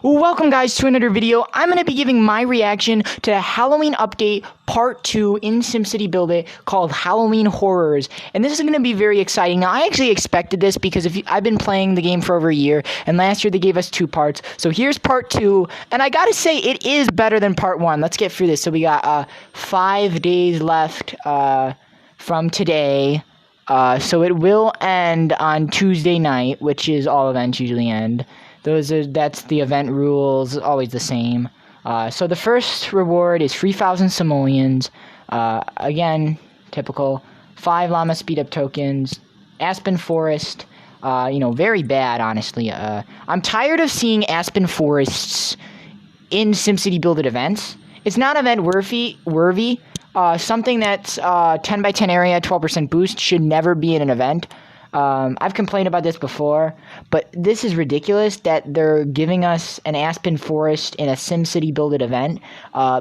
Welcome guys to another video. I'm going to be giving my reaction to the Halloween update part 2 in SimCity Build It called Halloween Horrors. And this is going to be very exciting. Now I actually expected this because I've been playing the game for over a year, and last year they gave us 2 parts. So here's part 2, and I gotta say it is better than part 1. Let's get through this. So we got 5 days left from today. So it will end on Tuesday night, which is all events usually end. That's the event rules, always the same. So the first reward is 3,000 simoleons. Again, typical. 5 llama speed up tokens. Aspen Forest. Very bad, honestly. I'm tired of seeing Aspen Forests in SimCity Build It events. It's not event worthy. Something that's 10 by 10 area, 12% boost should never be in an event. I've complained about this before, but this is ridiculous that they're giving us an Aspen Forest in a SimCity Build It event,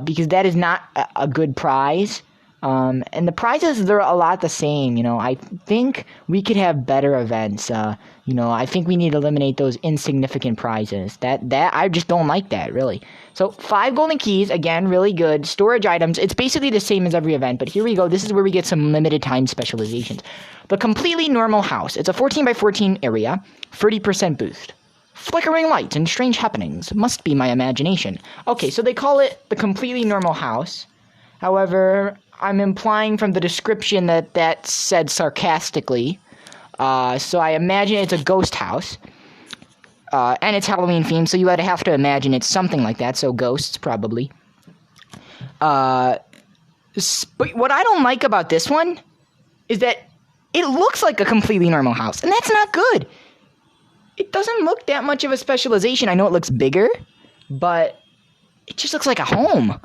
because that is not a good prize. And the prizes, they're a lot the same, I think we could have better events. I think we need to eliminate those insignificant prizes. That I just don't like that, really. So 5 golden keys, again, really good. Storage items, it's basically the same as every event, but here we go. This is where we get some limited time specializations. The completely normal house. It's a 14 by 14 area, 30% boost. Flickering lights and strange happenings. Must be my imagination. Okay, so they call it the completely normal house. However, I'm implying from the description that said sarcastically. So I imagine it's a ghost house. And it's Halloween themed, so you would have to imagine it's something like that. So ghosts, probably. But what I don't like about this one is that it looks like a completely normal house, and that's not good. It doesn't look that much of a specialization. I know it looks bigger, but it just looks like a home.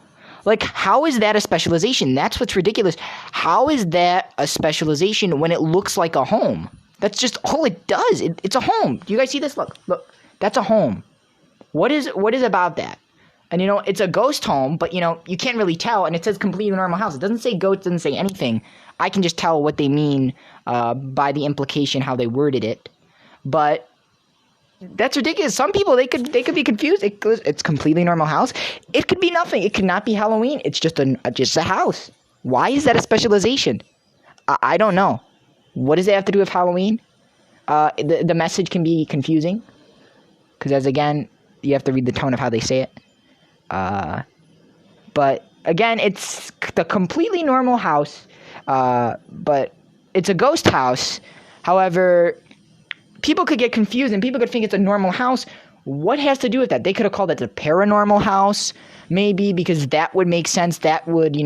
Like, how is that a specialization? That's what's ridiculous. How is that a specialization when it looks like a home? That's just all it does. It's a home. Do you guys see this? Look. That's a home. What is about that? And, it's a ghost home, but, you can't really tell. And it says completely normal house. It doesn't say ghost, doesn't say anything. I can just tell what they mean by the implication, how they worded it. But that's ridiculous. Some people, they could be confused. It's completely normal house. It could be nothing. It could not be Halloween. It's just a house. Why is that a specialization? I don't know. What does it have to do with Halloween? The message can be confusing. Because, as again, you have to read the tone of how they say it. But, again, it's the completely normal house. But it's a ghost house. However, people could get confused and people could think it's a normal house. What has to do with that? They could have called it the paranormal house, maybe, because that would make sense. That would,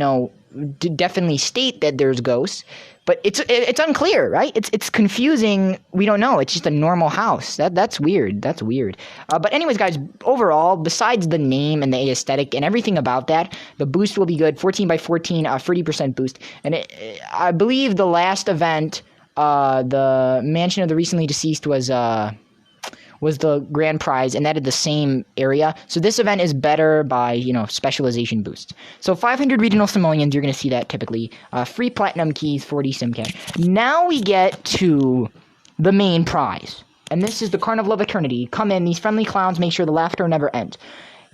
definitely state that there's ghosts. But it's unclear, right? It's confusing. We don't know. It's just a normal house. That's weird. That's weird. But anyways, guys, overall, besides the name and the aesthetic and everything about that, the boost will be good. 14 by 14, 30% boost. And I believe the last event, the Mansion of the Recently Deceased was the grand prize, and that is the same area. So this event is better by, specialization boosts. So 500 regional simoleons, you're going to see that typically. Free platinum keys, 40 simcash. Now we get to the main prize. And this is the Carnival of Eternity. Come in, these friendly clowns make sure the laughter never ends.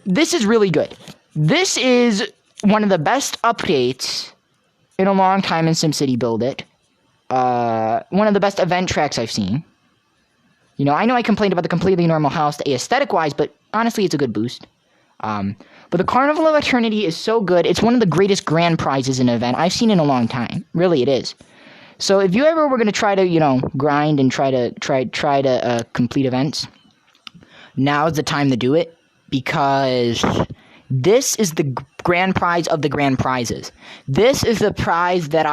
This is really good. This is one of the best updates in a long time in SimCity Build It. One of the best event tracks I've seen. I know I complained about the completely normal house, the aesthetic-wise, but honestly, it's a good boost. But the Carnival of Eternity is so good. It's one of the greatest grand prizes in an event I've seen in a long time. Really, it is. So if you ever were going to try to, grind and try to complete events, now's the time to do it, because this is the grand prize of the grand prizes. This is the prize that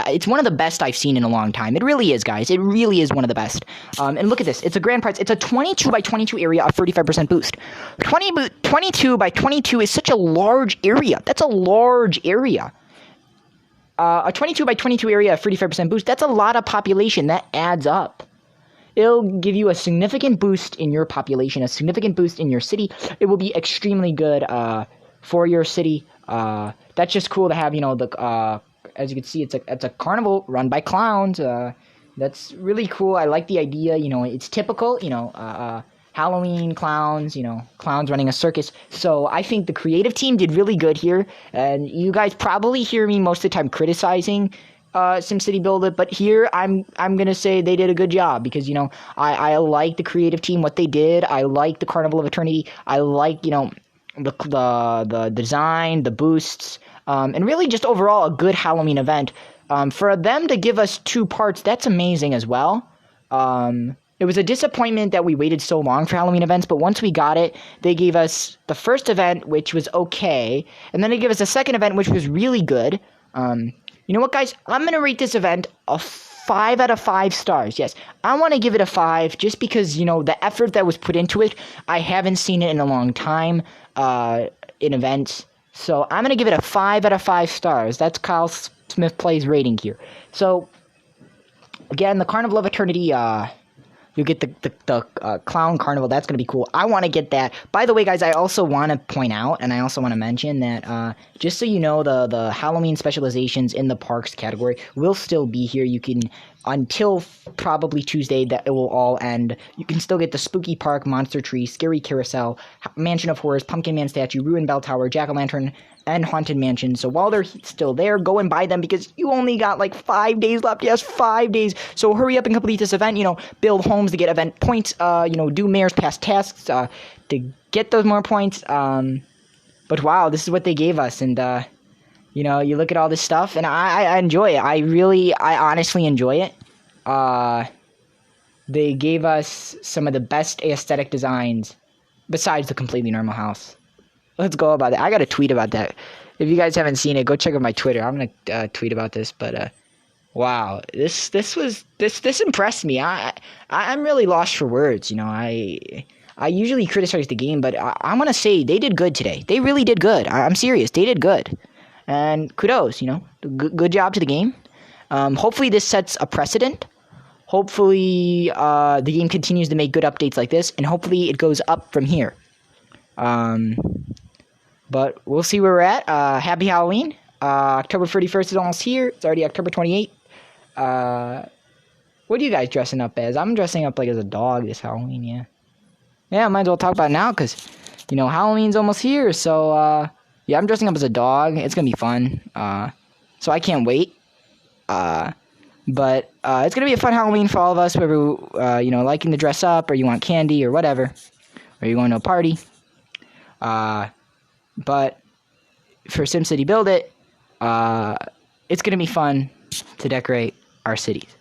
it's one of the best I've seen in a long time. It really is, guys. It really is one of the best. And look at this. It's a grand prize. It's a 22 by 22 area of 35% boost. 22 by 22 is such a large area. That's a large area. A 22 by 22 area of 35% boost, that's a lot of population. That adds up. It'll give you a significant boost in your population, a significant boost in your city. It will be extremely good for your city. That's just cool to have, as you can see, it's a carnival run by clowns. That's really cool. I like the idea, it's typical, Halloween clowns, clowns running a circus. So I think the creative team did really good here. And you guys probably hear me most of the time criticizing SimCity Build It, but here I'm gonna say they did a good job because I like the creative team, what they did. I like the Carnival of Eternity. I like the design, the boosts, and really just overall a good Halloween event. For them to give us 2 parts, that's amazing as well. It was a disappointment that we waited so long for Halloween events, but once we got it, they gave us the first event, which was okay, and then they gave us a second event, which was really good. You know what, guys? I'm going to rate this event a 5 out of 5 stars. Yes, I want to give it a 5 just because, the effort that was put into it, I haven't seen it in a long time in events. So I'm going to give it a 5 out of 5 stars. That's Kyle Smith Plays rating here. So, again, the Carnival of Eternity, you get the Clown Carnival. That's going to be cool. I want to get that. By the way, guys, I also want to point out, and I also want to mention that, just so you know, the Halloween specializations in the parks category will still be here. You can, until probably Tuesday, that it will all end. You can still get the Spooky Park, Monster Tree, Scary Carousel, Mansion of Horrors, Pumpkin Man Statue, Ruined Bell Tower, Jack-O-Lantern, and Haunted Mansion. So while they're still there, go and buy them because you only got like 5 days left. Yes, 5 days. So hurry up and complete this event. Build homes to get event points. Do Mayor's Past tasks to get those more points. But wow, this is what they gave us. And, you look at all this stuff and I enjoy it. I honestly enjoy it. They gave us some of the best aesthetic designs besides the completely normal house. Let's go about it. I got a tweet about that. If you guys haven't seen it, go check out my Twitter. I'm gonna tweet about this. But wow, this impressed me. I'm really lost for words. I usually criticize the game, but I'm gonna say they did good today. They really did good. I'm serious. They did good, and kudos. Good job to the game. Hopefully this sets a precedent. Hopefully the game continues to make good updates like this, and hopefully it goes up from here. But we'll see where we're at. Happy Halloween. October 31st is almost here. It's already October 28th. What are you guys dressing up as? I'm dressing up like as a dog this Halloween, yeah. Yeah, I might as well talk about it now because, Halloween's almost here. So, yeah, I'm dressing up as a dog. It's going to be fun. So I can't wait. But it's going to be a fun Halloween for all of us, whether, liking to dress up or you want candy or whatever. Or you're going to a party. But for SimCity Build It, it's going to be fun to decorate our cities.